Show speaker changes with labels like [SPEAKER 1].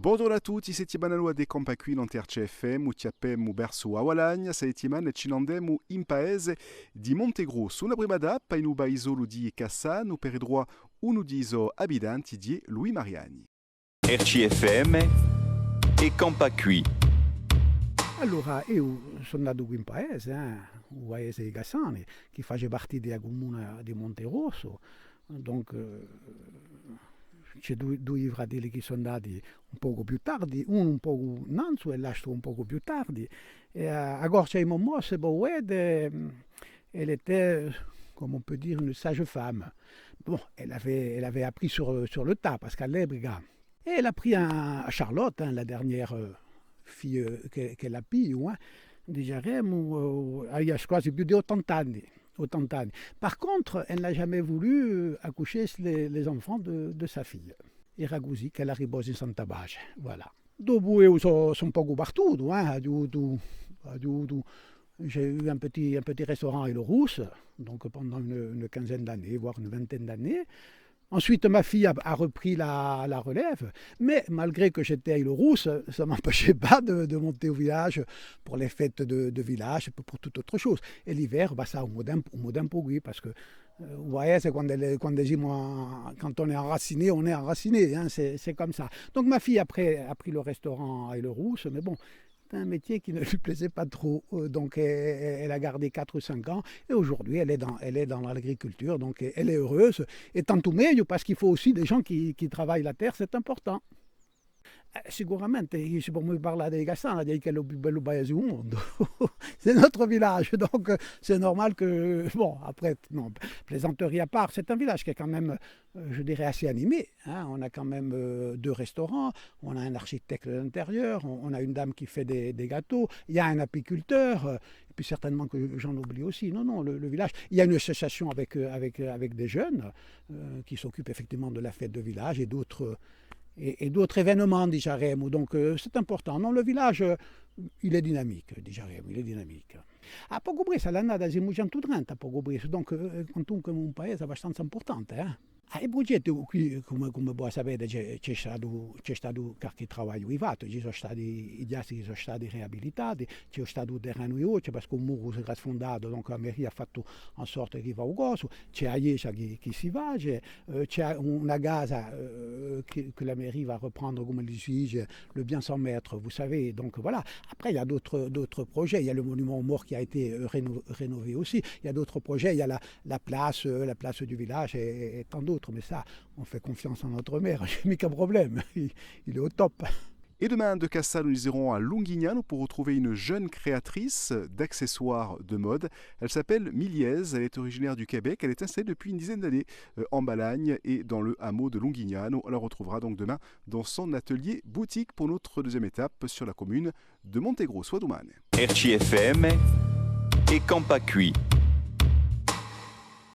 [SPEAKER 1] Bonjour a tutti, settimana de Compacui l'Anter-CFM, u tiapem u berso a Walagna, settimana cinandem u in paese di Montegrosso. Una brimada, painu baisolo di Cassan, u peredroa unu diso abitanti di Louis Mariani.
[SPEAKER 2] RCFM e Campacui.
[SPEAKER 3] Allora, io sono nato qui in paese, un paese di Cassani, che faceva parte della comune di Monterosso. Donc, c'è due fratelli che sono nati un poco più tardi, uno un poco innanzi e l'altro un poco più tardi. Et à Gorcha et Momo, c'est beau, elle était, comme on peut dire, une sage femme. Bon, elle avait appris sur le tas, parce qu'elle est brigade. Et elle a pris à Charlotte, la dernière fille qu'elle a pris, déjà, il y a, je crois, c'est plus de 80 ans. 80 anni. Par contre, elle n'a jamais voulu accoucher les enfants de sa fille. Era così che la riposa in Santa Pace. Voilà. Dopo io sono un po' partout. J'ai eu un petit restaurant à Le Rousse, donc pendant une quinzaine d'années, voire une vingtaine d'années. Ensuite, ma fille a repris la relève, mais malgré que j'étais à Île-Rousse, ça ne m'empêchait pas de monter au village pour les fêtes de village, pour toute autre chose. Et l'hiver, ça, au modem pour lui, parce que, vous voyez, c'est quand on est enraciné, on est enraciné, c'est comme ça. Donc ma fille, après, a pris le restaurant à Île-Rousse, mais bon, c'est un métier qui ne lui plaisait pas trop, donc elle a gardé 4 ou 5 ans et aujourd'hui elle est dans l'agriculture, donc elle est heureuse et tant mieux parce qu'il faut aussi des gens qui travaillent la terre, c'est important. Sicuramente, se pour me parlare dei Cassani, direi che è il più bello paese du mondo. C'est notre village, donc c'est normal que... Bon, après, non, plaisanterie à part, c'est un village qui est quand même, je dirais, assez animé. On a quand même 2 restaurants, on a un architecte de l'intérieur, on a une dame qui fait des gâteaux, il y a un apiculteur, et puis certainement que j'en oublie aussi. Non, le village... Il y a une association avec des jeunes qui s'occupent effectivement de la fête de village et d'autres événements, dit Jaremo. Donc c'est important. Non, le village, il est dynamique, dit Jaremo, il est dynamique. A Poco Bressa l'annata di 1930 a Poco Bressa, donc comunque un paese abbastanza importante. I progetti qui, come voi sapete, c'è stato qualche lavoro privato, ci sono stati i giassi che sono stati riabilitati, c'è stato un terreno di occhio perché un muro si era sfondato, donc la mairie ha fatto in sorta che va a coso, c'è la chiesa che si va, c'è una casa que la mairie va reprendre, comme elle dit, le bien 100 mètres, vous savez, donc voilà. Après, il y a d'autres projets, il y a le monument aux morts qui a été rénové aussi, il y a d'autres projets, il y a la place du village et tant d'autres. Mais ça, on fait confiance en notre maire, j'ai mis qu'un problème, il est au top.
[SPEAKER 1] Et demain, de Cassan, nous irons à Lungignano pour retrouver une jeune créatrice d'accessoires de mode. Elle s'appelle Miliez, elle est originaire du Québec, elle est installée depuis une dizaine d'années en Balagne et dans le hameau de Lungignano. On la retrouvera donc demain dans son atelier boutique pour notre deuxième étape sur la commune de Montegrosso a Domane.
[SPEAKER 2] RCFM e Campacui.